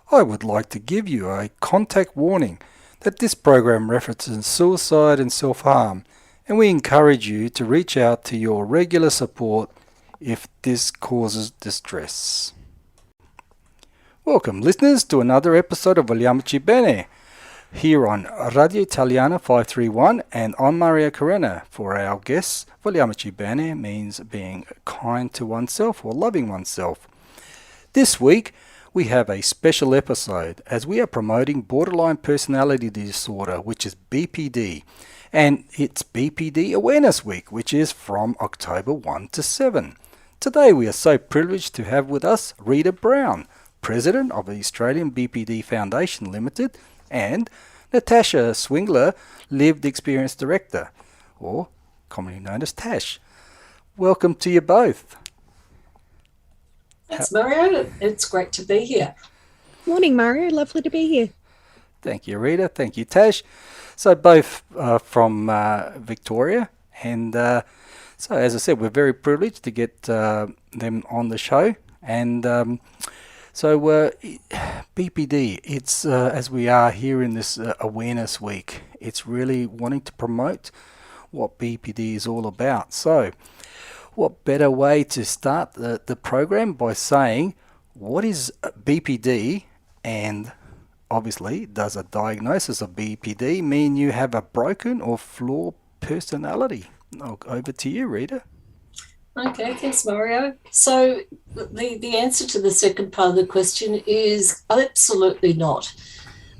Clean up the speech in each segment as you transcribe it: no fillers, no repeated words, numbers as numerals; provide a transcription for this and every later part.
I would like to give you a contact warning that this program references suicide and self-harm, and we encourage you to reach out to your regular support if this causes distress. Welcome, listeners, to another episode of Vogliamoci Bene, here on Radio Italiana 531, and I'm Mario Corena. For our guests, Vogliamoci Bene means being kind to oneself or loving oneself. This week, we have a special episode as we are promoting borderline personality disorder, which is BPD, and it's BPD Awareness Week, which is from October 1 to 7. Today we are so privileged to have with us Rita Brown, President of the Australian BPD Foundation Limited, and Natasha Swingler, Lived Experience Director, or commonly known as Tash. Welcome to you both. Thanks, Mario. It's great to be here. Morning, Mario. Lovely to be here. Thank you, Rita. Thank you, Tash. So both from Victoria, and so as I said, we're very privileged to get them on the show. And so BPD, it's as we are here in this Awareness Week, it's really wanting to promote what BPD is all about. So what better way to start the program by saying, what is BPD, and obviously, does a diagnosis of BPD mean you have a broken or flawed personality? Over to you, Rita. Okay, thanks, Mario. So the answer to the second part of the question is absolutely not.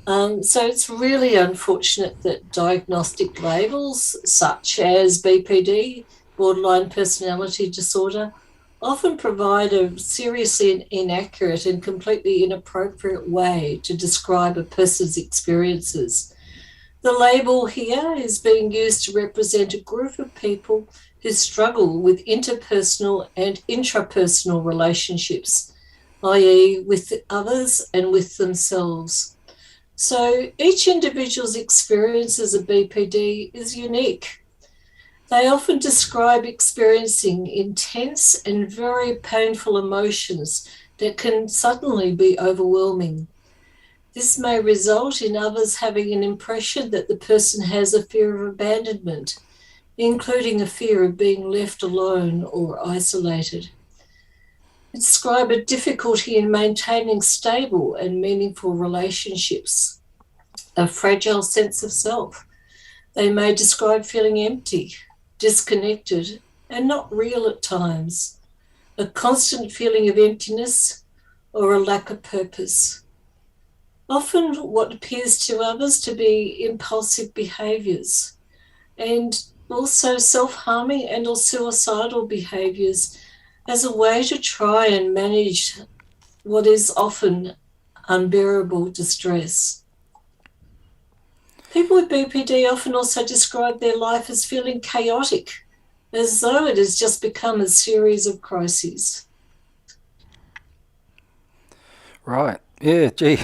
So it's really unfortunate that diagnostic labels such as BPD, borderline personality disorder, often provide a seriously inaccurate and completely inappropriate way to describe a person's experiences. The label here is being used to represent a group of people who struggle with interpersonal and intrapersonal relationships, i.e. with others and with themselves. So each individual's experiences of BPD is unique. They often describe experiencing intense and very painful emotions that can suddenly be overwhelming. This may result in others having an impression that the person has a fear of abandonment, including a fear of being left alone or isolated. They describe a difficulty in maintaining stable and meaningful relationships, a fragile sense of self. They may describe feeling empty, disconnected, and not real at times, a constant feeling of emptiness or a lack of purpose. Often what appears to others to be impulsive behaviours, and also self-harming and or suicidal behaviours as a way to try and manage what is often unbearable distress. People with BPD often also describe their life as feeling chaotic, as though it has just become a series of crises. Right. Yeah, gee.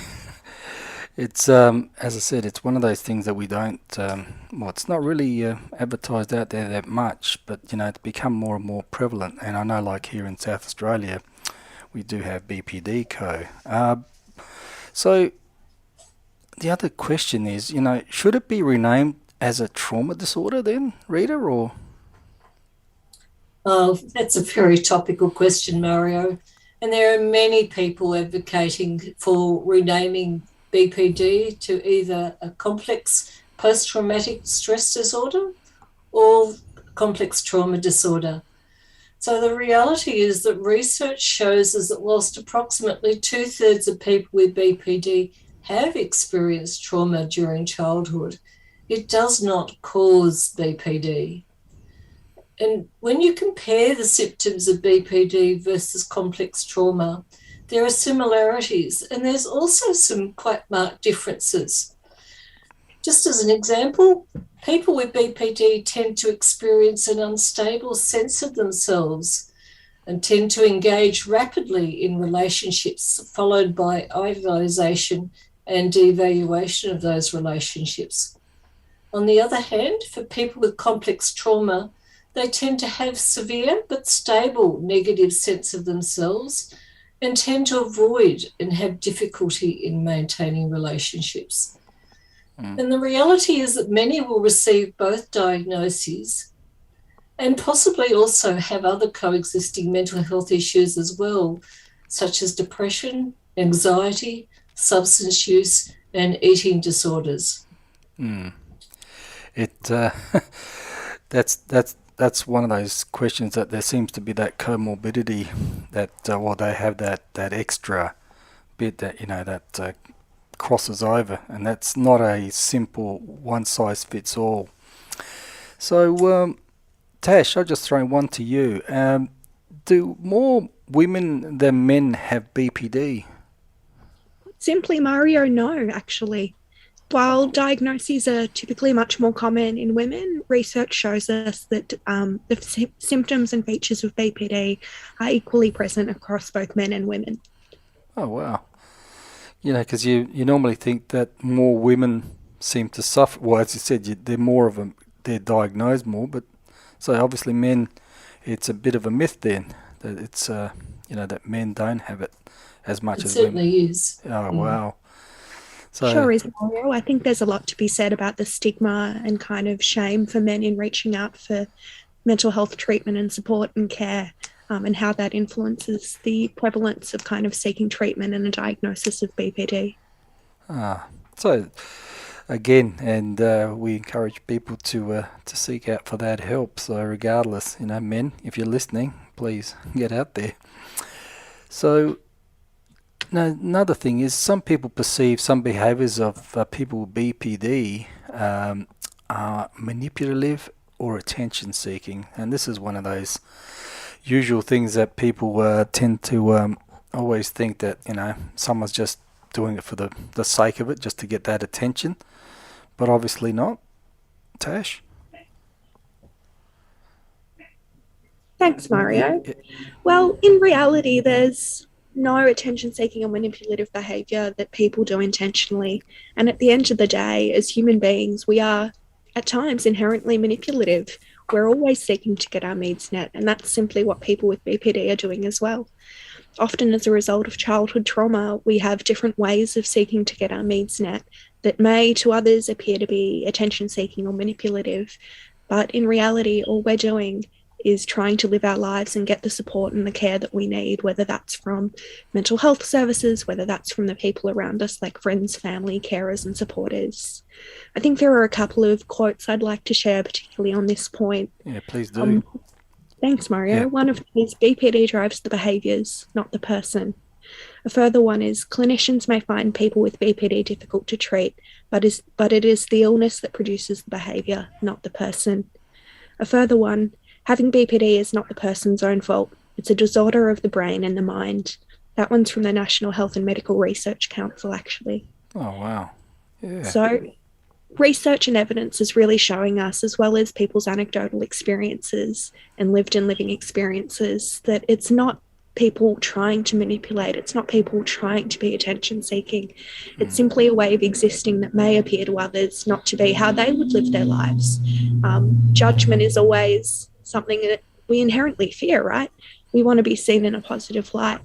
It's, as I said, it's one of those things that we don't, it's not really advertised out there that much, but, it's become more and more prevalent. And I know, like here in South Australia, we do have BPD Co. So the other question is, should it be renamed as a trauma disorder then, Rita, or? Oh, that's a very topical question, Mario. And there are many people advocating for renaming BPD to either a complex post-traumatic stress disorder or complex trauma disorder. So the reality is that research shows us that whilst approximately 2/3 of people with BPD have experienced trauma during childhood, it does not cause BPD. And when you compare the symptoms of BPD versus complex trauma, there are similarities and there's also some quite marked differences. Just as an example, people with BPD tend to experience an unstable sense of themselves and tend to engage rapidly in relationships, followed by idealization and devaluation of those relationships. On the other hand, for people with complex trauma, they tend to have severe but stable negative sense of themselves and tend to avoid and have difficulty in maintaining relationships. And the reality is that many will receive both diagnoses and possibly also have other coexisting mental health issues as well, such as depression, anxiety, substance use, and eating disorders. It that's one of those questions that there seems to be that comorbidity that they have that extra bit that that crosses over, and that's not a simple one size fits all. So Tash, I'll just throw one to you. Do more women than men have BPD? Simply, Mario, no, actually. While diagnoses are typically much more common in women, research shows us that the symptoms and features of BPD are equally present across both men and women. Oh, wow. Because you normally think that more women seem to suffer. Well, as you said, they're more of them, they're diagnosed more, but so obviously men, it's a bit of a myth then that it's that men don't have it as much as women. It certainly is. Oh, wow. So, sure is, Mario. I think there's a lot to be said about the stigma and kind of shame for men in reaching out for mental health treatment and support and care, and how that influences the prevalence of kind of seeking treatment and a diagnosis of BPD. So again, and we encourage people to seek out for that help. So regardless, men, if you're listening, please get out there. So now, another thing is some people perceive some behaviours of people with BPD are manipulative or attention-seeking, and this is one of those usual things that people tend to always think that someone's just doing it for the sake of it, just to get that attention, but obviously not. Tash? Thanks, Mario. Well, in reality, there's no attention-seeking or manipulative behaviour that people do intentionally. And at the end of the day, as human beings, we are at times inherently manipulative. We're always seeking to get our needs met, and that's simply what people with BPD are doing as well. Often as a result of childhood trauma, we have different ways of seeking to get our needs met that may to others appear to be attention-seeking or manipulative, but in reality, all we're doing is trying to live our lives and get the support and the care that we need, whether that's from mental health services, whether that's from the people around us, like friends, family, carers, and supporters. I think there are a couple of quotes I'd like to share, particularly on this point. Yeah, please do. Thanks, Mario. Yeah. One of them is BPD drives the behaviours, not the person. A further one is clinicians may find people with BPD difficult to treat, but it is the illness that produces the behaviour, not the person. A further one, having BPD is not the person's own fault. It's a disorder of the brain and the mind. That one's from the National Health and Medical Research Council, actually. Oh, wow. Yeah. So research and evidence is really showing us, as well as people's anecdotal experiences and lived and living experiences, that it's not people trying to manipulate. It's not people trying to be attention-seeking. It's simply a way of existing that may appear to others not to be how they would live their lives. Judgment is always something that we inherently fear, right? We want to be seen in a positive light.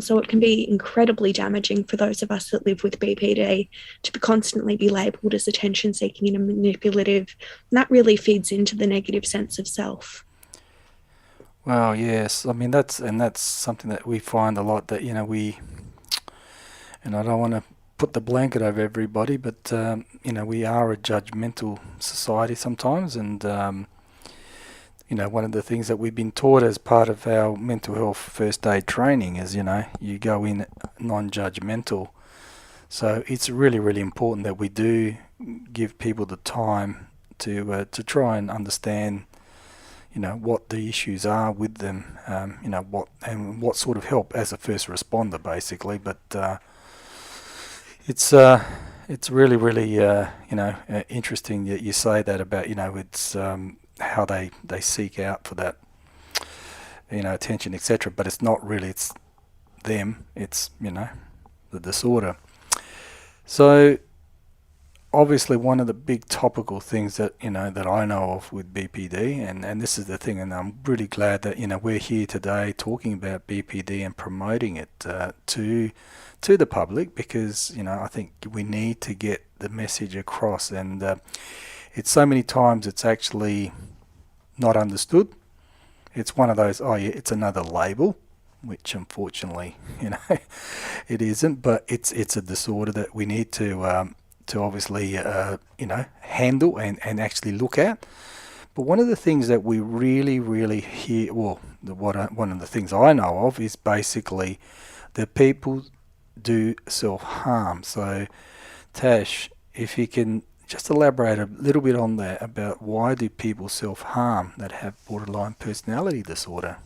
So it can be incredibly damaging for those of us that live with BPD to constantly be labelled as attention-seeking and manipulative. And that really feeds into the negative sense of self. Well, yes. I mean, that's something that we find a lot, that, we, and I don't want to put the blanket over everybody, but, we are a judgmental society sometimes, and, one of the things that we've been taught as part of our mental health first aid training is, you go in non-judgmental. So it's really, really important that we do give people the time to try and understand, what the issues are with them, what sort of help as a first responder, basically. But it's really, really, interesting that you say that about, it's how they seek out for that, attention, etc. But it's not really, it's them, it's, the disorder. So obviously one of the big topical things that that I know of with BPD, and this is the thing, and I'm really glad that we're here today talking about BPD and promoting it to the public, because I think we need to get the message across, and it's so many times it's actually not understood. It's one of those, oh yeah, it's another label, which unfortunately it isn't, but it's a disorder that we need to obviously handle and actually look at. But one of the things that we really hear, well, one of the things I know of is basically that people do self-harm. So Tash, if you can just elaborate a little bit on that, about why do people self-harm that have borderline personality disorder?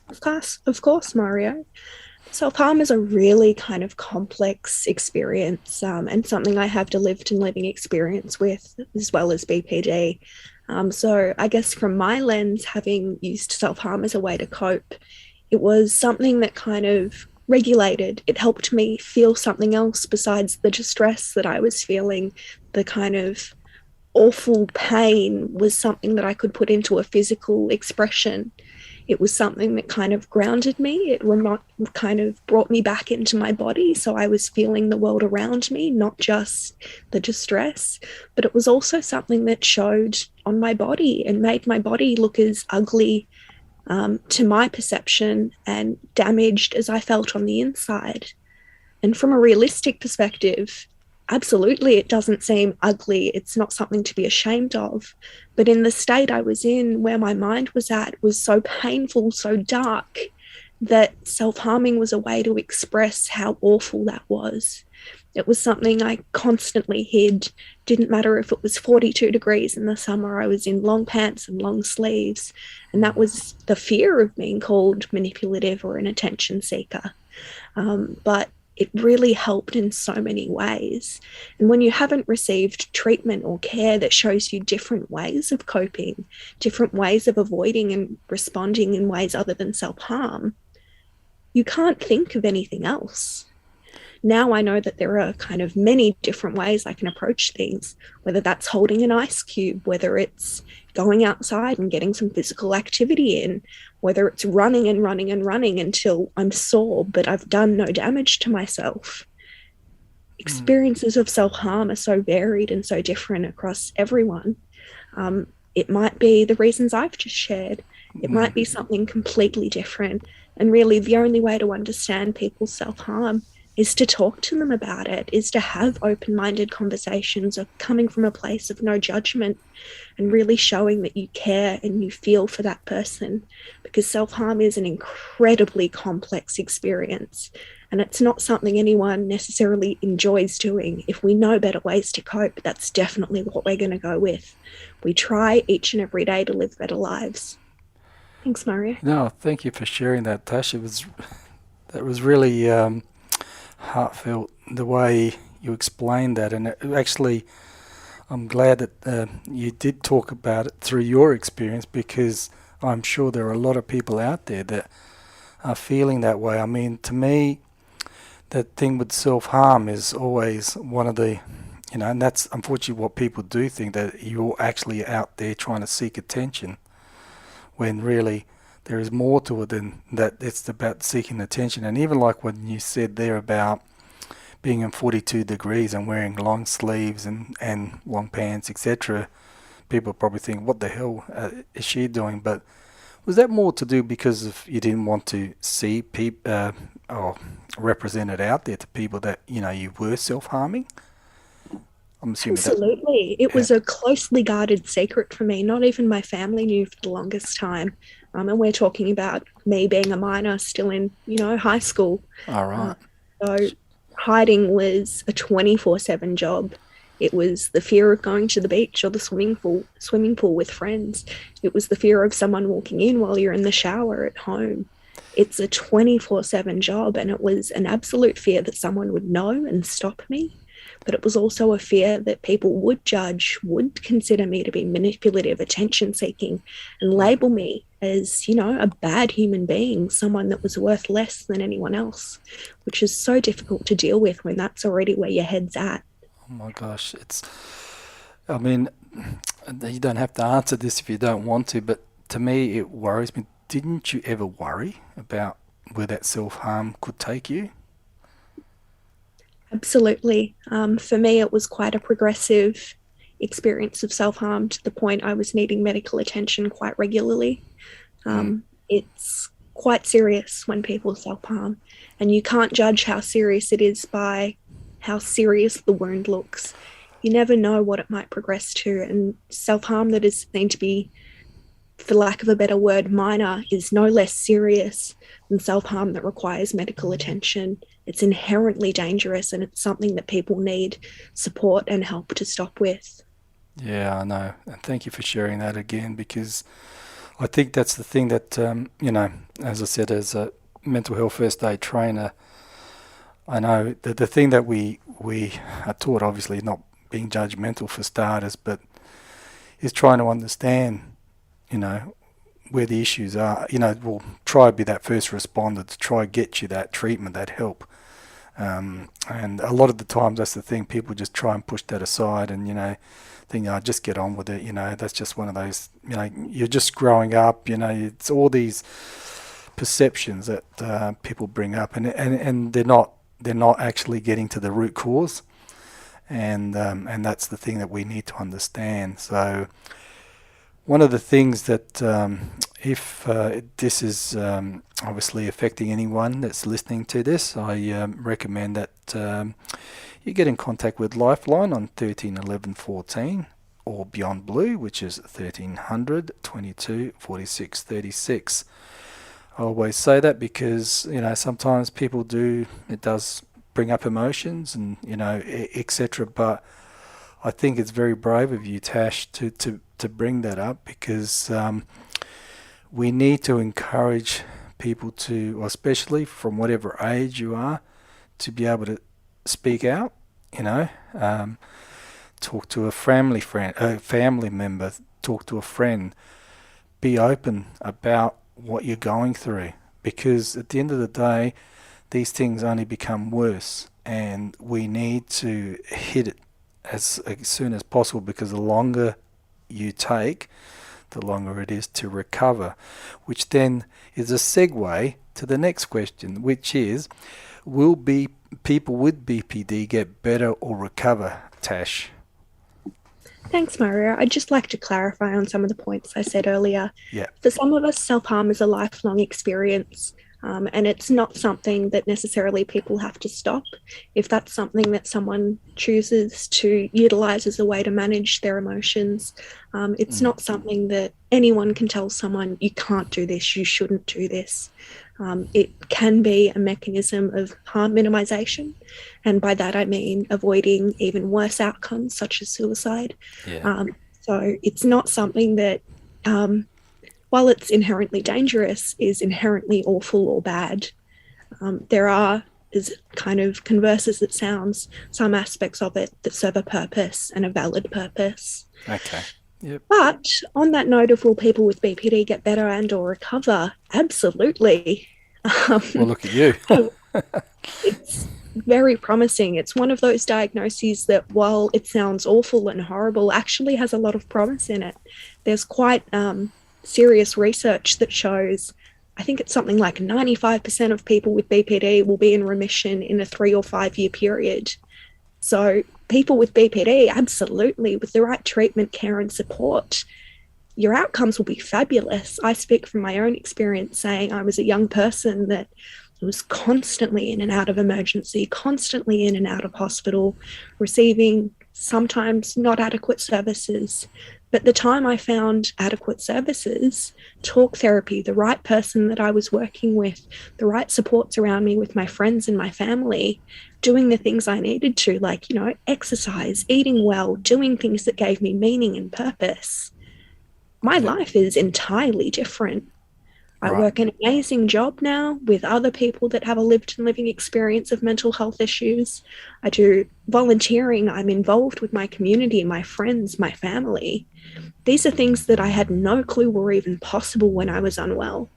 Of course, Mario. Self-harm is a really kind of complex experience, and something I have lived and living experience with, as well as BPD. So I guess from my lens, having used self-harm as a way to cope, it was something that kind of regulated. It helped me feel something else besides the distress that I was feeling. The kind of awful pain was something that I could put into a physical expression. It was something that kind of grounded me. It kind of brought me back into my body. So I was feeling the world around me, not just the distress, but it was also something that showed on my body and made my body look as ugly to my perception and damaged as I felt on the inside. And from a realistic perspective, absolutely, it doesn't seem ugly. It's not something to be ashamed of. But in the state I was in, where my mind was at, was so painful, so dark, that self-harming was a way to express how awful that was. It was something I constantly hid. Didn't matter if it was 42 degrees in the summer, I was in long pants and long sleeves. And that was the fear of being called manipulative or an attention seeker. But it really helped in so many ways. And when you haven't received treatment or care that shows you different ways of coping, different ways of avoiding and responding in ways other than self-harm, you can't think of anything else. Now I know that there are kind of many different ways I can approach things, whether that's holding an ice cube, whether it's going outside and getting some physical activity in, whether it's running and running and running until I'm sore, but I've done no damage to myself. Experiences of self-harm are so varied and so different across everyone. It might be the reasons I've just shared. It might be something completely different. And really the only way to understand people's self-harm is to talk to them about it, is to have open-minded conversations of coming from a place of no judgment and really showing that you care and you feel for that person, because self-harm is an incredibly complex experience and it's not something anyone necessarily enjoys doing. If we know better ways to cope, that's definitely what we're going to go with. We try each and every day to live better lives. Thanks, Mario. No, thank you for sharing that, Tash. That was really heartfelt, the way you explained that, and actually I'm glad that you did talk about it through your experience, because I'm sure there are a lot of people out there that are feeling that way. I mean, to me, that thing with self-harm is always one of the, and that's unfortunately what people do think, that you're actually out there trying to seek attention, when really there is more to it than that. It's about seeking attention. And even like when you said there about being in 42 degrees and wearing long sleeves and long pants, etc., people probably think, what the hell is she doing? But was that more to do because of you didn't want to see people or represent it out there to people that, you were self-harming? I'm assuming absolutely. It was a closely guarded secret for me. Not even my family knew for the longest time. And we're talking about me being a minor, still in, high school. All right. So hiding was a 24/7 job. It was the fear of going to the beach or the swimming pool with friends. It was the fear of someone walking in while you're in the shower at home. It's a 24/7 job, and it was an absolute fear that someone would know and stop me. But it was also a fear that people would judge, would consider me to be manipulative, attention-seeking, and label me as, a bad human being, someone that was worth less than anyone else, which is so difficult to deal with when that's already where your head's at. Oh my gosh, I mean, you don't have to answer this if you don't want to, but to me it worries me. Didn't you ever worry about where that self-harm could take you? Absolutely. For me, it was quite a progressive experience of self-harm to the point I was needing medical attention quite regularly. It's quite serious when people self-harm, and you can't judge how serious it is by how serious the wound looks. You never know what it might progress to, and self-harm that is seen to be, for lack of a better word, minor, is no less serious than self-harm that requires medical attention. It's inherently dangerous, and it's something that people need support and help to stop with. Yeah, I know. And thank you for sharing that again, because I think that's the thing that, as I said, as a mental health first aid trainer, I know that the thing that we are taught, obviously not being judgmental for starters, but is trying to understand, where the issues are. We'll try to be that first responder to try to get you that treatment, that help. And a lot of the times that's the thing, people just try and push that aside and, think, just get on with it. That's just one of those, you're just growing up, it's all these perceptions that people bring up, and they're not actually getting to the root cause. And that's the thing that we need to understand. So one of the things that if this is obviously affecting anyone that's listening to this, I recommend that you get in contact with Lifeline on 13 11 14, or Beyond Blue, which is 1300 22 46 36. I always say that because sometimes people it does bring up emotions and etc. But I think it's very brave of you, Tash, to bring that up, because we need to encourage people to, especially from whatever age you are, to be able to speak out. Talk to a family member, talk to a friend, be open about what you're going through, because at the end of the day, these things only become worse, and we need to hit it as soon as possible, because the longer you take, the longer it is to recover, which then is a segue to the next question, which is, will people with BPD get better or recover, Tash? Thanks, Mario. I'd just like to clarify on some of the points I said earlier. Yeah. For some of us, self-harm is a lifelong experience. And it's not something that necessarily people have to stop. If that's something that someone chooses to utilize as a way to manage their emotions, it's not something that anyone can tell someone, you can't do this, you shouldn't do this. It can be a mechanism of harm minimization. And by that, I mean avoiding even worse outcomes, such as suicide. Yeah. So it's not something that, while it's inherently dangerous, is inherently awful or bad. There are, as kind of converse as it sounds, some aspects of it that serve a purpose and a valid purpose. Okay. Yep. But on that note of will people with BPD get better and or recover? Absolutely. Well, look at you. It's very promising. It's one of those diagnoses that, while it sounds awful and horrible, actually has a lot of promise in it. There's quite serious research that shows, I think it's something like 95% of people with BPD will be in remission in a 3 or 5 year period. So people with BPD, absolutely, with the right treatment, care and support, your outcomes will be fabulous. I speak from my own experience, saying I was a young person that was constantly in and out of emergency, constantly in and out of hospital, receiving sometimes not adequate services. But the time I found adequate services, talk therapy, the right person that I was working with, the right supports around me with my friends and my family, doing the things I needed to, like, exercise, eating well, doing things that gave me meaning and purpose, my life is entirely different. I work an amazing job now with other people that have a lived and living experience of mental health issues. I do volunteering. I'm involved with my community, my friends, my family. These are things that I had no clue were even possible when I was unwell.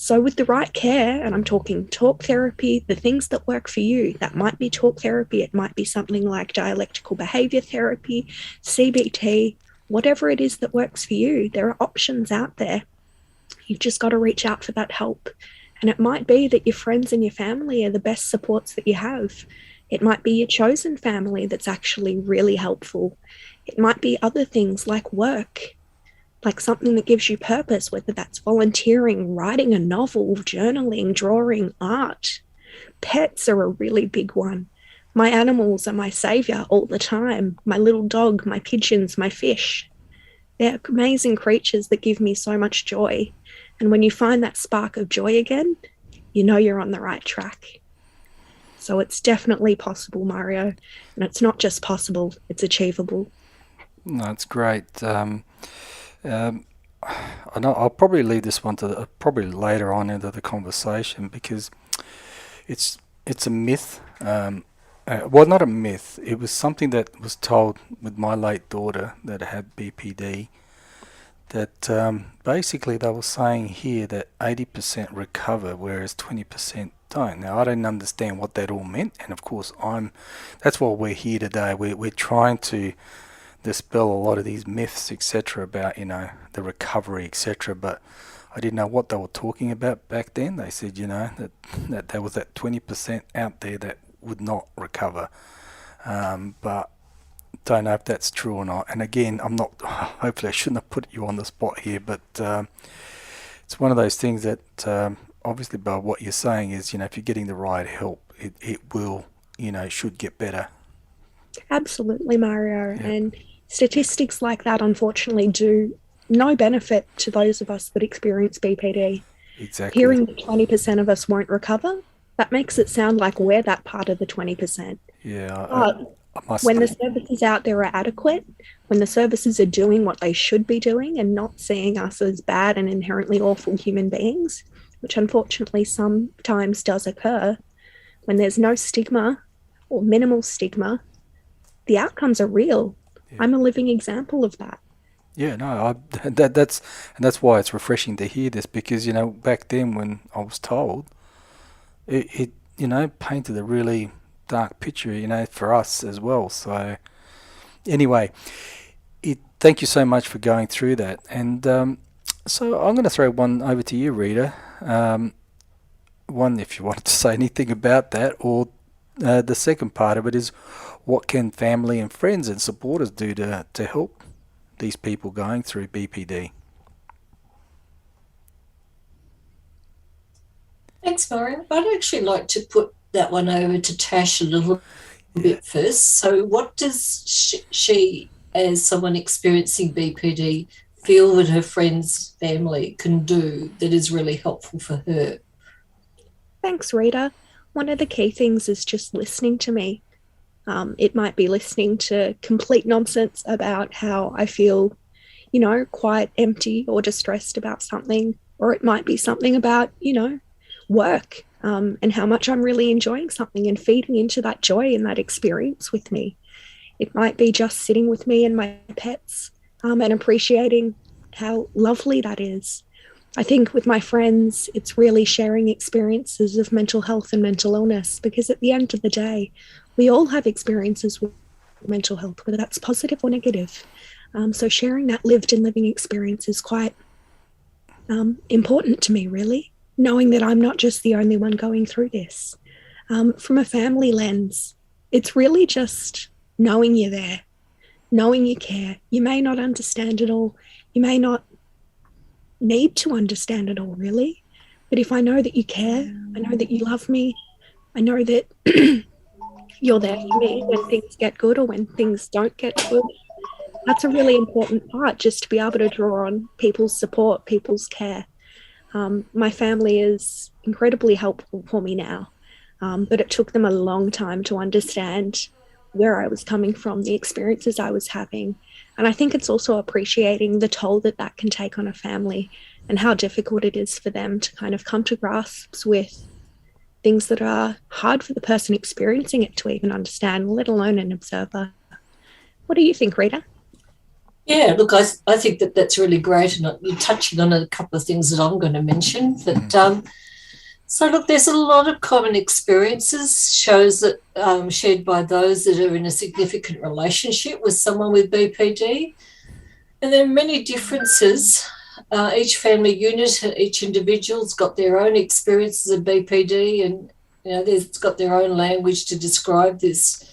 So with the right care, and I'm talking talk therapy, the things that work for you, that might be talk therapy, it might be something like dialectical behavior therapy, CBT, whatever it is that works for you, there are options out there. You've just got to reach out for that help. And it might be that your friends and your family are the best supports that you have. It might be your chosen family that's actually really helpful. It might be other things like work, like something that gives you purpose, whether that's volunteering, writing a novel, journaling, drawing, art. Pets are a really big one. My animals are my savior all the time. My little dog, my pigeons, my fish. They're amazing creatures that give me so much joy. And when you find that spark of joy again, you know you're on the right track. So it's definitely possible, Mario. And it's not just possible, it's achievable. No, it's great. I know I'll probably leave this one to probably later on into the conversation, because it's a myth. Well, not a myth. It was something that was told with my late daughter that had BPD. That basically they were saying here that 80% recover, whereas 20% don't. Now I don't understand what that all meant, and of course that's why we're here today. We're trying to dispel a lot of these myths, etc., about the recovery, etc. But I didn't know what they were talking about back then. They said that there was that 20% out there that would not recover, but don't know if that's true or not. And again, hopefully I shouldn't have put you on the spot here, but it's one of those things that obviously by what you're saying is, if you're getting the right help, it will, should get better. Absolutely, Mario. Yeah. And statistics like that, unfortunately, do no benefit to those of us that experience BPD. Exactly. Hearing that 20% of us won't recover, that makes it sound like we're that part of the 20%. Yeah. When the services out there are adequate, when the services are doing what they should be doing and not seeing us as bad and inherently awful human beings, which unfortunately sometimes does occur, when there's no stigma or minimal stigma, the outcomes are real. Yeah. I'm a living example of that. Yeah, no, that's why it's refreshing to hear this, because back then when I was told, it painted a really dark picture, for us as well. So anyway, thank you so much for going through that. And so I'm going to throw one over to you, Rita. One, if you wanted to say anything about that, or the second part of it is, what can family and friends and supporters do to help these people going through BPD? Thanks, Mario. I'd actually like to put that one over to Tash a little bit first. So what does she, as someone experiencing BPD, feel that her friends, family can do that is really helpful for her? Thanks, Rita. One of the key things is just listening to me. It might be listening to complete nonsense about how I feel, quite empty or distressed about something, or it might be something about, work. And how much I'm really enjoying something and feeding into that joy and that experience with me. It might be just sitting with me and my pets and appreciating how lovely that is. I think with my friends, it's really sharing experiences of mental health and mental illness, because at the end of the day, we all have experiences with mental health, whether that's positive or negative. So sharing that lived and living experience is quite important to me, really. Knowing that I'm not just the only one going through this. From a family lens, it's really just knowing you're there, knowing you care. You may not understand it all. You may not need to understand it all, really. But if I know that you care, I know that you love me, I know that you're there for me when things get good or when things don't get good, that's a really important part, just to be able to draw on people's support, people's care. My family is incredibly helpful for me now, but it took them a long time to understand where I was coming from, the experiences I was having. And I think it's also appreciating the toll that can take on a family and how difficult it is for them to kind of come to grasps with things that are hard for the person experiencing it to even understand, let alone an observer. What do you think, Rita? Yeah, look, I think that's really great, and you're touching on a couple of things that I'm going to mention. But so look, there's a lot of common experiences shows that shared by those that are in a significant relationship with someone with BPD, and there are many differences. Each family unit, each individual's got their own experiences of BPD, and they've got their own language to describe this.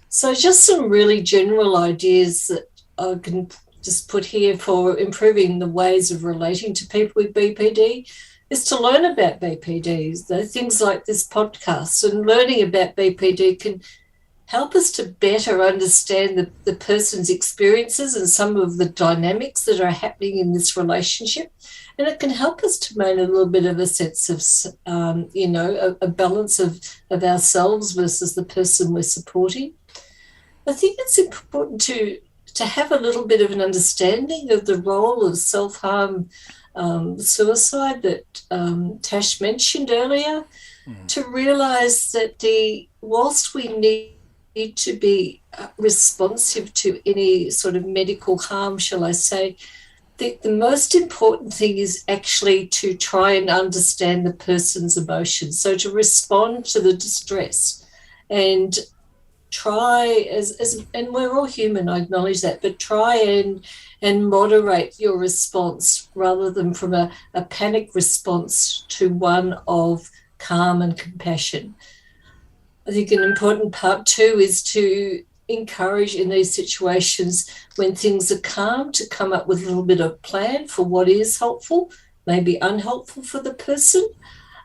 So just some really general ideas that I can just put here for improving the ways of relating to people with BPD is to learn about BPDs. Things like this podcast and learning about BPD can help us to better understand the person's experiences and some of the dynamics that are happening in this relationship. And it can help us to maintain a little bit of a sense of, a balance of ourselves versus the person we're supporting. I think it's important to have a little bit of an understanding of the role of self-harm, suicide that Tash mentioned earlier, to realise that whilst we need to be responsive to any sort of medical harm, shall I say, the most important thing is actually to try and understand the person's emotions. So to respond to the distress and try and we're all human, I acknowledge that, but try and moderate your response rather than from a panic response to one of calm and compassion. I think an important part too is to encourage in these situations when things are calm to come up with a little bit of plan for what is helpful, maybe unhelpful for the person,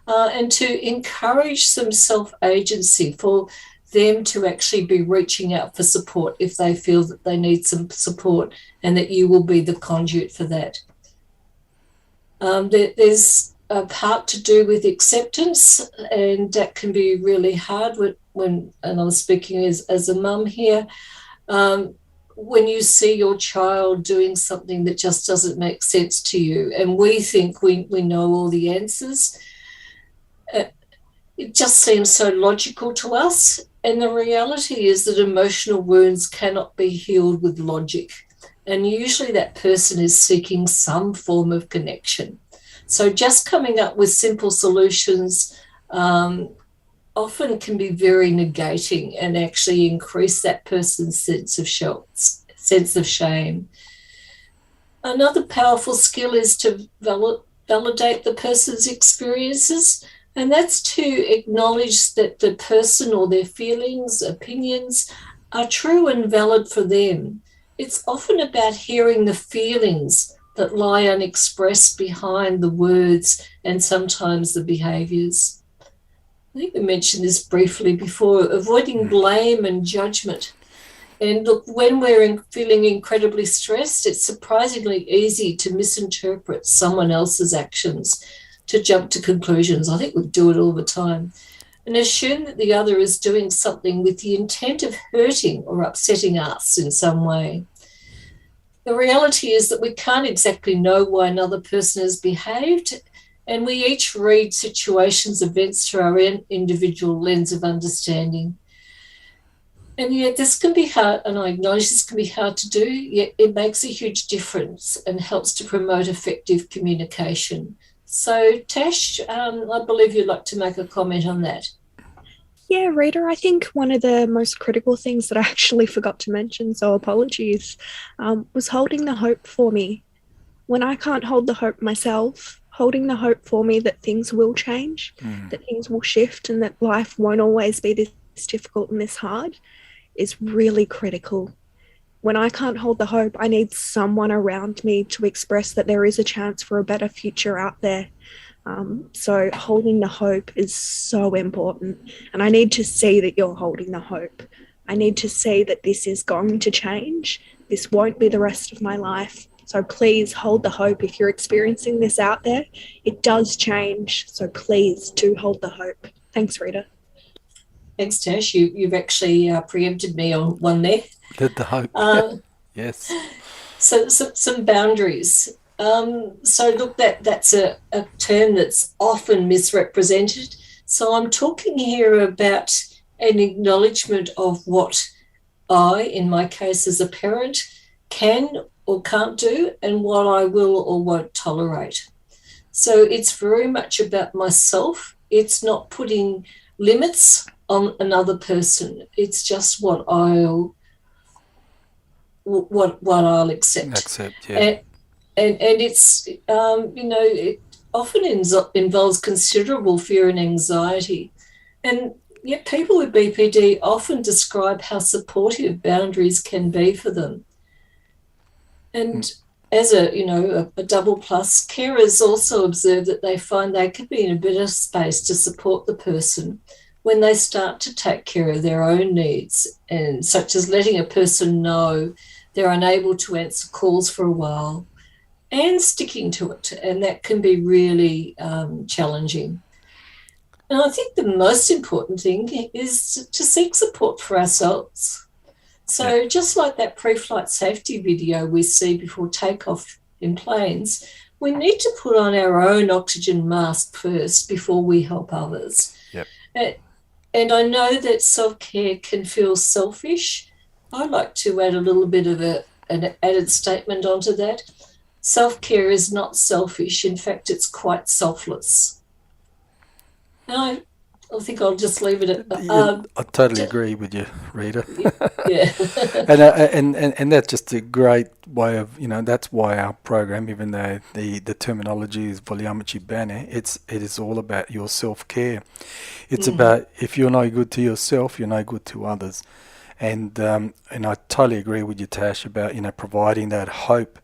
and to encourage some self-agency for them to actually be reaching out for support if they feel that they need some support, and that you will be the conduit for that. There's a part to do with acceptance, and that can be really hard when and I'm speaking as a mum here, when you see your child doing something that just doesn't make sense to you, and we think we know all the answers. It just seems so logical to us. And the reality is that emotional wounds cannot be healed with logic. And usually that person is seeking some form of connection. So just coming up with simple solutions often can be very negating and actually increase that person's sense of shame. Another powerful skill is to validate the person's experiences, and that's to acknowledge that the person or their feelings, opinions are true and valid for them. It's often about hearing the feelings that lie unexpressed behind the words and sometimes the behaviours. I think we mentioned this briefly before, avoiding blame and judgment. And look, when we're feeling incredibly stressed, it's surprisingly easy to misinterpret someone else's actions, to jump to conclusions. I think we do it all the time, and assume that the other is doing something with the intent of hurting or upsetting us in some way. The reality is that we can't exactly know why another person has behaved, and we each read situations, events through our individual lens of understanding. And yet this can be hard, and I acknowledge this can be hard to do, yet it makes a huge difference and helps to promote effective communication. So, Tash, I believe you'd like to make a comment on that. Yeah, Rita, I think one of the most critical things that I actually forgot to mention, so apologies, was holding the hope for me. When I can't hold the hope myself, holding the hope for me that things will change, that things will shift, and that life won't always be this difficult and this hard is really critical. When I can't hold the hope, I need someone around me to express that there is a chance for a better future out there. So holding the hope is so important. And I need to see that you're holding the hope. I need to see that this is going to change. This won't be the rest of my life. So please hold the hope. If you're experiencing this out there, it does change. So please do hold the hope. Thanks, Rita. Thanks, Tash. You've actually preempted me on one there. Did the hope. Yes. So some boundaries. So look, that's a term that's often misrepresented. So I'm talking here about an acknowledgement of what I, in my case as a parent, can or can't do and what I will or won't tolerate. So it's very much about myself. It's not putting limits on another person. It's just what I'll accept. Yeah. And it's it often involves considerable fear and anxiety. And yet people with BPD often describe how supportive boundaries can be for them. And as a double plus, carers also observe that they find they could be in a better space to support the person when they start to take care of their own needs, and such as letting a person know they're unable to answer calls for a while and sticking to it. And that can be really challenging. And I think the most important thing is to seek support for ourselves. So just like that pre-flight safety video we see before takeoff in planes, we need to put on our own oxygen mask first before we help others. Yep. And I know that self-care can feel selfish. I'd like to add a little bit of an added statement onto that. Self-care is not selfish. In fact, it's quite selfless. And I think I'll just leave it at that. I totally agree with you, Rita. Yeah. and that's just a great way of, that's why our program, even though the terminology is Vogliamoci Bene, it is all about your self-care. It's about, if you're no good to yourself, you're no good to others. And I totally agree with you, Tash, about, providing that hope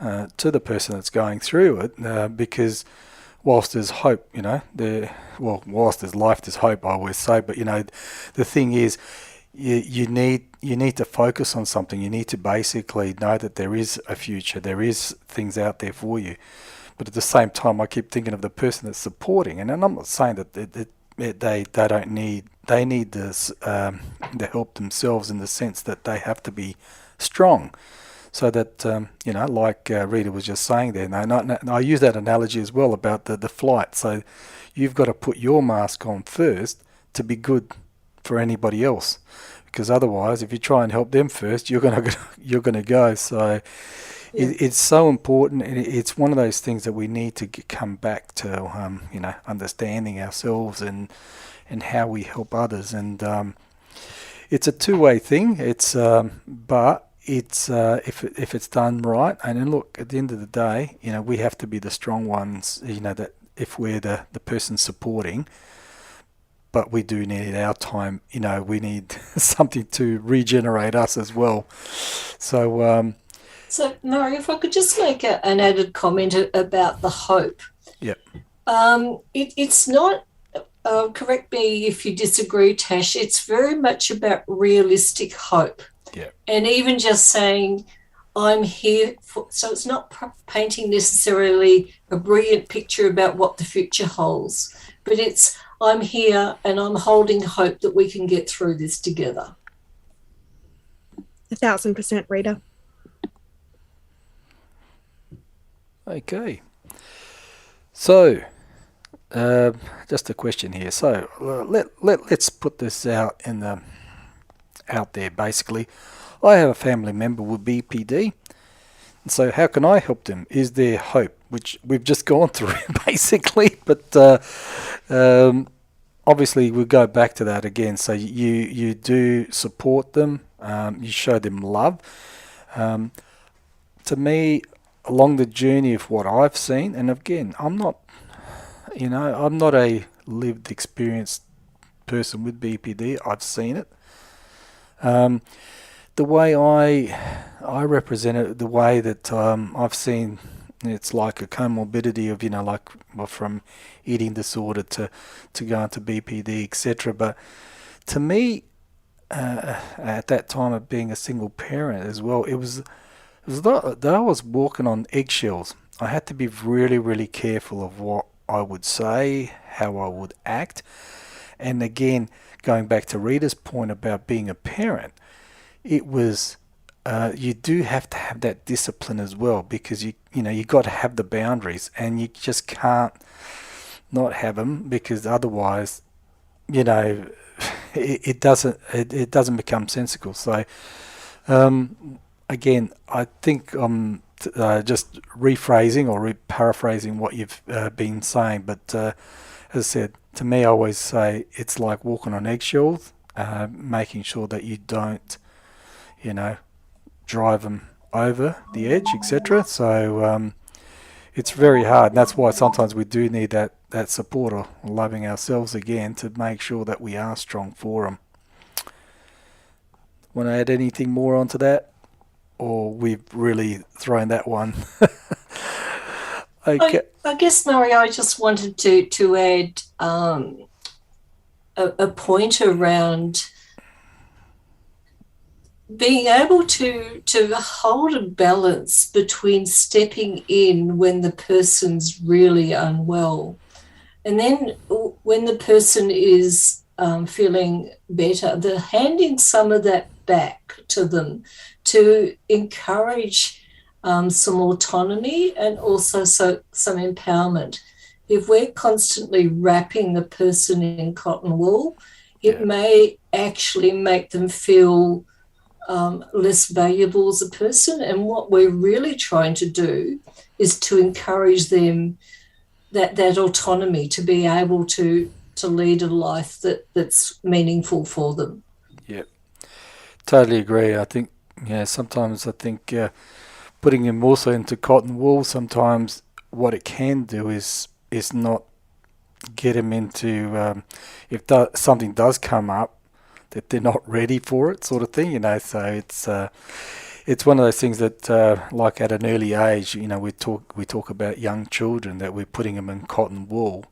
to the person that's going through it, because whilst there's hope, whilst there's life, there's hope, I always say. But, the thing is, you need to focus on something. You need to basically know that there is a future. There is things out there for you. But at the same time, I keep thinking of the person that's supporting. And I'm not saying that they don't need, they need this, the help themselves, in the sense that they have to be strong. So that, like Rita was just saying there, and I use that analogy as well about the flight. So you've got to put your mask on first to be good for anybody else, because otherwise, if you try and help them first, you're gonna go. So it's so important, and it's one of those things that we need to come back to, understanding ourselves and how we help others. And it's a two-way thing. It's but it's if it's done right. And then look, at the end of the day, we have to be the strong ones, that if we're the person supporting, but we do need our time, we need something to regenerate us as well. So Mario, if I could just make an added comment about the hope. Yep. It's not, correct me if you disagree, Tash, it's very much about realistic hope. Yeah. And even just saying, I'm here so it's not painting necessarily a brilliant picture about what the future holds, but it's, I'm here and I'm holding hope that we can get through this together. 1,000%, Rita. Okay. So, just a question here. So let's put this out out there. Basically, I have a family member with BPD. So how can I help them? Is there hope? Which we've just gone through, basically. But obviously we go back to that again. So you do support them. You show them love. To me, along the journey of what I've seen, and again, I'm not a lived, experienced person with BPD. I've seen it. The way I represent it, the way that I've seen, it's like a comorbidity of, from eating disorder to going to BPD, etc. But to me, at that time of being a single parent as well, it was that I was walking on eggshells. I had to be really, really careful of what I would say, how I would act. And again, going back to Rita's point about being a parent, it was you do have to have that discipline as well, because you got to have the boundaries, and you just can't not have them, because otherwise, it doesn't become sensible. So again, I think I'm just rephrasing or paraphrasing what you've been saying, but as I said, to me, I always say it's like walking on eggshells, making sure that you don't, drive them over the edge, etc. So it's very hard, and that's why sometimes we do need that support or loving ourselves again to make sure that we are strong for them. Want to add anything more onto that? Or we've really thrown that one? Okay. I guess, Mario, I just wanted to add a point around being able to hold a balance between stepping in when the person's really unwell, and then when the person is feeling better, handing some of that back to them to encourage some autonomy and also some empowerment. If we're constantly wrapping the person in cotton wool, it may actually make them feel less valuable as a person. And what we're really trying to do is to encourage them that autonomy to be able to lead a life that's meaningful for them. Yeah, totally agree. I think, sometimes I think putting him also into cotton wool, sometimes what it can do is not get him into, if something does come up, that they're not ready for it, sort of thing, So it's one of those things that, like at an early age, we talk about young children, that we're putting them in cotton wool,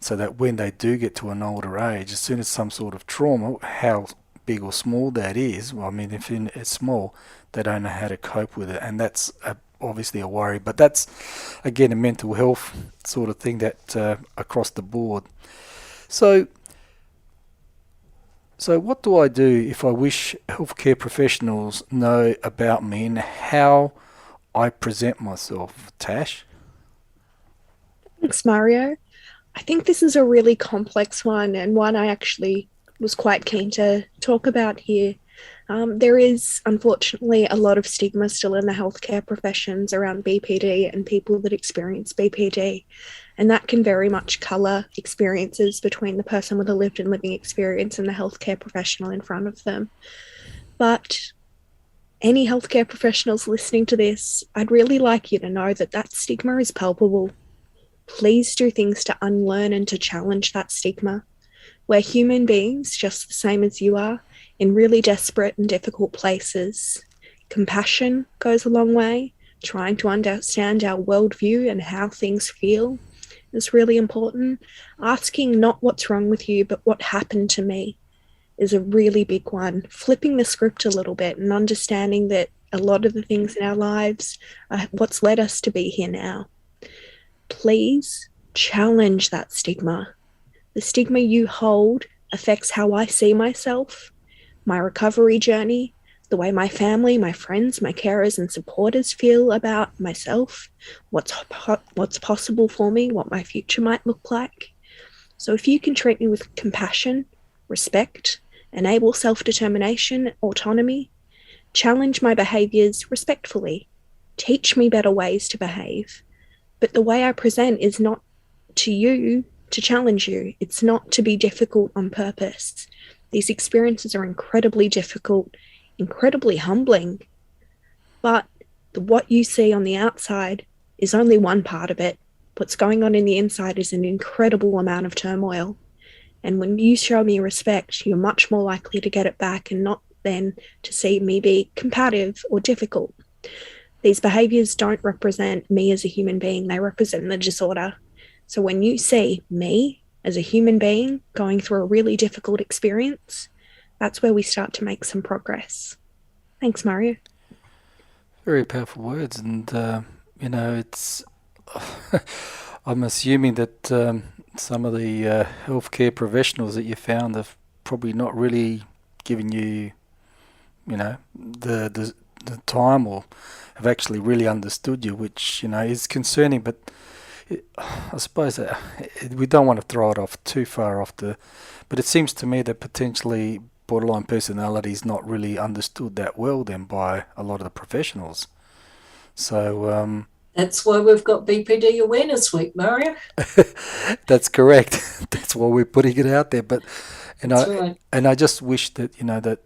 so that when they do get to an older age, as soon as some sort of trauma, how big or small that is, well, I mean, if it's small, they don't know how to cope with it, and that's obviously a worry. But that's, again, a mental health sort of thing that across the board. So what do I do if I wish healthcare professionals know about me and how I present myself, Tash? Thanks, Mario. I think this is a really complex one, and one I actually was quite keen to talk about here. There is, unfortunately, a lot of stigma still in the healthcare professions around BPD and people that experience BPD, and that can very much colour experiences between the person with a lived and living experience and the healthcare professional in front of them. But any healthcare professionals listening to this, I'd really like you to know that stigma is palpable. Please do things to unlearn and to challenge that stigma. We're human beings, just the same as you are, in really desperate and difficult places. Compassion goes a long way. Trying to understand our worldview and how things feel is really important. Asking not what's wrong with you, but what happened to me is a really big one. Flipping the script a little bit and understanding that a lot of the things in our lives are what's led us to be here now. Please challenge that stigma. The stigma you hold affects how I see myself, my recovery journey, the way my family, my friends, my carers and supporters feel about myself, what's possible for me, what my future might look like. So if you can treat me with compassion, respect, enable self-determination, autonomy, challenge my behaviours respectfully, teach me better ways to behave. But the way I present is not to you to challenge you. It's not to be difficult on purpose. These experiences are incredibly difficult, incredibly humbling. But what you see on the outside is only one part of it. What's going on in the inside is an incredible amount of turmoil. And when you show me respect, you're much more likely to get it back and not then to see me be combative or difficult. These behaviours don't represent me as a human being, they represent the disorder. So when you see me as a human being going through a really difficult experience, that's where we start to make some progress. Thanks, Mario. Very powerful words, and it's I'm assuming that some of the healthcare professionals that you found have probably not really given you, the time, or have actually really understood you, which is concerning. But I suppose we don't want to throw it off too far off but it seems to me that potentially borderline personality is not really understood that well then by a lot of the professionals. So that's why we've got BPD Awareness Week, Mario. that's correct. That's why we're putting it out there. But That's right. and I just wish that that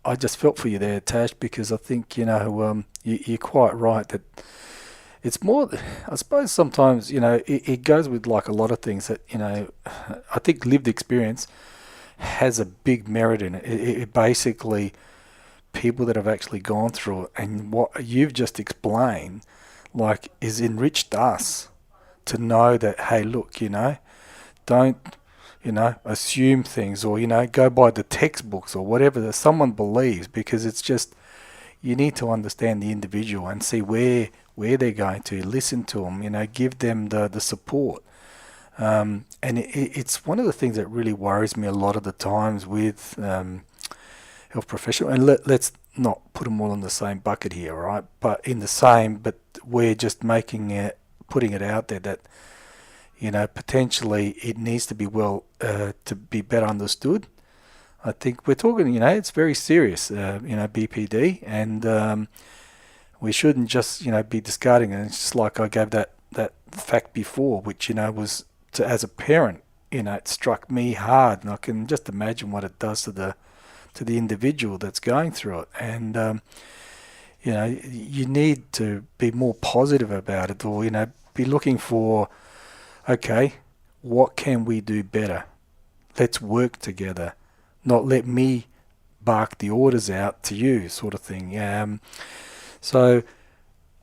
I just felt for you there, Tash, because I think you're quite right that it's more. I suppose sometimes it goes with like a lot of things that I think lived experience has a big merit in it. It basically, people that have actually gone through it and what you've just explained, like, is enriched us to know that, hey, look, don't, assume things or, go by the textbooks or whatever that someone believes, because it's just, you need to understand the individual and see where they're going to, listen to them, give them the support. And it's one of the things that really worries me a lot of the times with health professionals. And let's not put them all in the same bucket here, right? But we're just putting it out there that potentially it needs to be to be better understood. I think we're talking, it's very serious, BPD, and we shouldn't just be discarding it. It's just like I gave that fact before, which was. As a parent, it struck me hard, and I can just imagine what it does to the individual that's going through it. And you need to be more positive about it, or be looking for, okay, what can we do better? Let's work together, not let me bark the orders out to you, sort of thing. So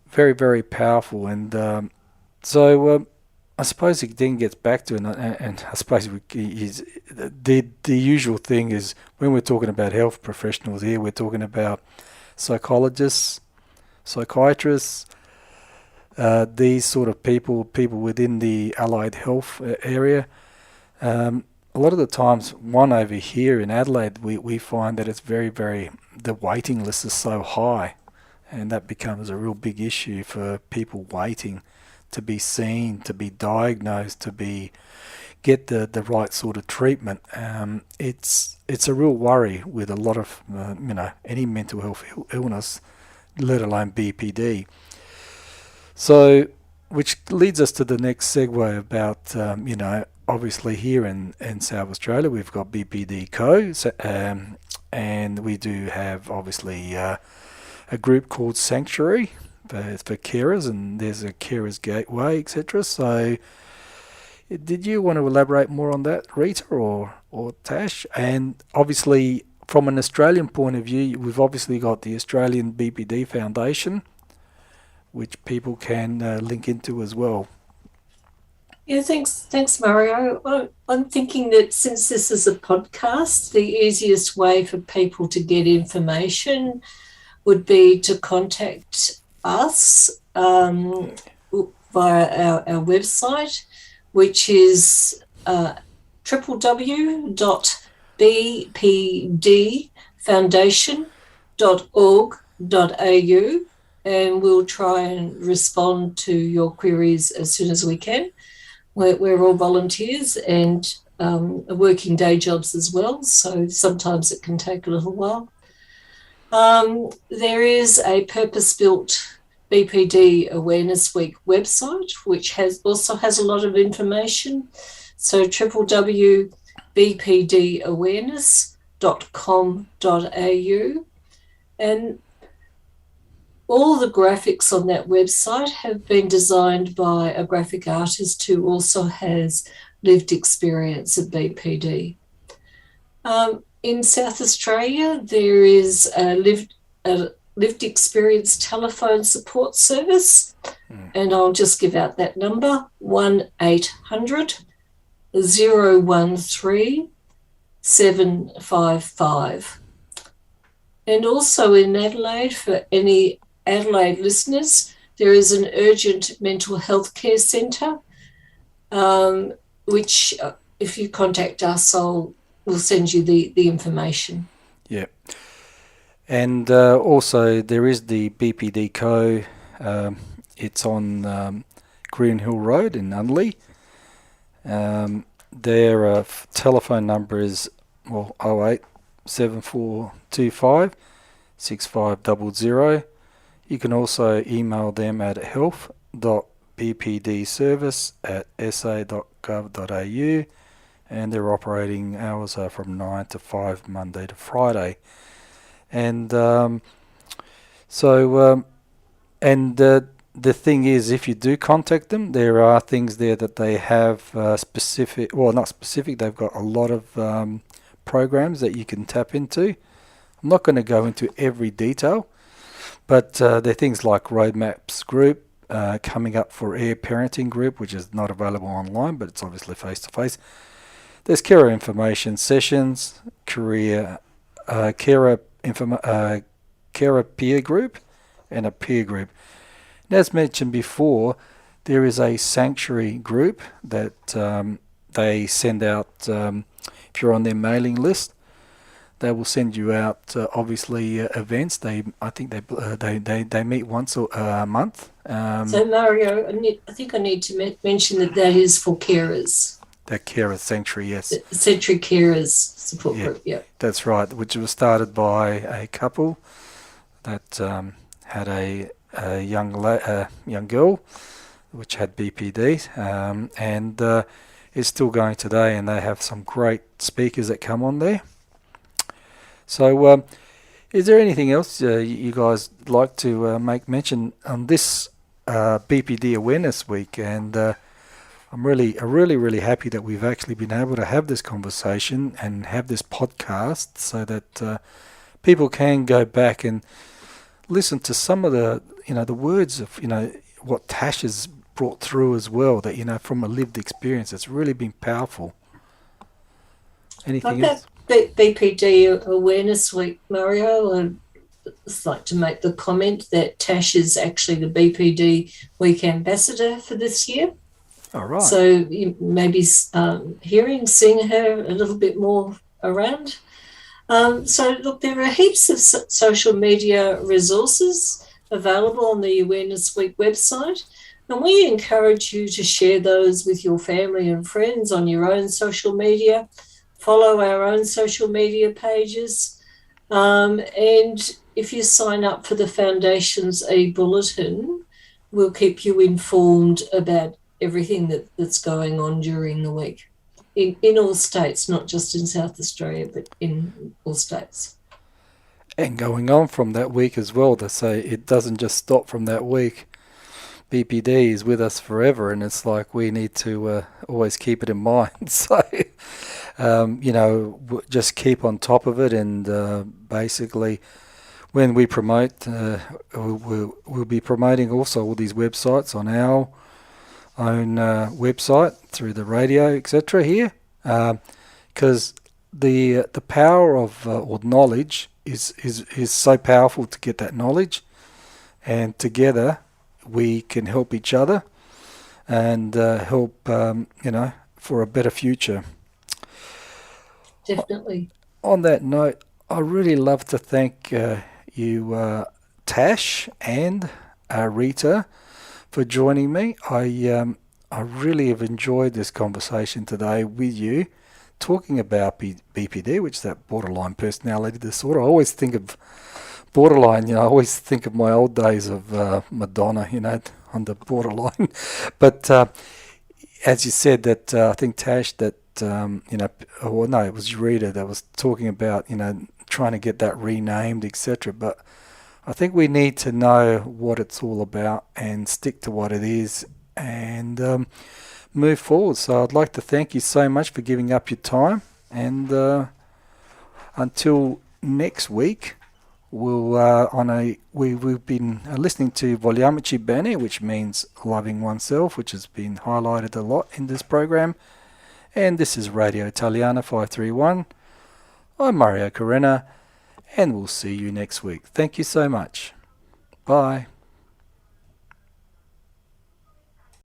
very, very powerful, and I suppose it then gets back to, and I suppose the usual thing is when we're talking about health professionals here, we're talking about psychologists, psychiatrists, these sort of people within the allied health area. A lot of the times, one over here in Adelaide, we find that it's very, very, the waiting list is so high, and that becomes a real big issue for people waiting to be seen, to be diagnosed, to get the right sort of treatment. It's a real worry with a lot of any mental health illness, let alone BPD. So, which leads us to the next segue about obviously here in South Australia we've got BPD Co, and we do have obviously a group called Sanctuary for carers, and there's a carers gateway, etc. So did you want to elaborate more on that, Rita or Tash? And obviously from an Australian point of view, we've obviously got the Australian BPD Foundation, which people can link into as well. Yeah, thanks, Mario. Well, I'm thinking that since this is a podcast, the easiest way for people to get information would be to contact us via our website, which is www.bpdfoundation.org.au, and we'll try and respond to your queries as soon as we can. We're all volunteers and working day jobs as well, so sometimes it can take a little while. There is a purpose-built BPD Awareness Week website, which also has a lot of information. So www.bpdawareness.com.au, and all the graphics on that website have been designed by a graphic artist who also has lived experience of BPD. In South Australia, there is a lived experience telephone support service, and I'll just give out that number, 1-800-013-755. And also in Adelaide, for any Adelaide listeners, there is an urgent mental health care centre, which if you contact us, we'll send you the information. Yeah. And also there is the BPD Co. It's on Green Hill Road in Unley. Their telephone number is 08 7425 6500. You can also email them at health.bpdservice@sa.gov.au, and their operating hours are from 9 to 5 Monday to Friday. And the thing is, if you do contact them, there are things there that they have specific, well, not specific, they've got a lot of programs that you can tap into. I'm not going to go into every detail, but there are things like Roadmaps Group, coming up for Air Parenting Group, which is not available online, but it's obviously face-to-face. There's carer information sessions, carer peer group, and a peer group. And as mentioned before, there is a sanctuary group that they send out. If you're on their mailing list, they will send you out obviously events. I think they meet once a month. So Mario, I think I need to mention that is for carers. That carer sanctuary, yes. The sanctuary carers support group, yeah. That's right, which was started by a couple that had a young girl which had BPD, and is still going today, and they have some great speakers that come on there. So is there anything else you guys like to make mention on this BPD Awareness Week? And I'm really happy that we've actually been able to have this conversation and have this podcast so that people can go back and listen to some of the words of what Tash has brought through as well, that from a lived experience. It's really been powerful. Anything else? BPD Awareness Week, Mario, I'd just like to make the comment that Tash is actually the BPD Week Ambassador for this year. All right. So you maybe seeing her a little bit more around. So look, there are heaps of social media resources available on the Awareness Week website, and we encourage you to share those with your family and friends on your own social media. Follow our own social media pages, and if you sign up for the Foundation's e-bulletin, we'll keep you informed about everything that's going on during the week in all states, not just in South Australia, but in all states. And going on from that week as well, to say it doesn't just stop from that week. BPD is with us forever, and it's like we need to always keep it in mind. So, just keep on top of it, and basically, when we promote, we'll be promoting also all these websites on our own website through the radio, etc. here, because the power of or knowledge is so powerful to get that knowledge, and together we can help each other and help for a better future. Definitely. On that note, I really love to thank you, Tash and Rita, for joining me. I really have enjoyed this conversation today with you, talking about BPD, which is that borderline personality disorder. I always think of borderline, I always think of my old days of Madonna, on the borderline. But as you said, that I think Tash, that it was Rita that was talking about, trying to get that renamed, etc. But I think we need to know what it's all about and stick to what it is and move forward. So I'd like to thank you so much for giving up your time, and until next week, we've been listening to Vogliamoci Bene, which means loving oneself, which has been highlighted a lot in this program. And this is Radio Italiana 531. I'm Mario Corena, and we'll see you next week. Thank you so much. Bye.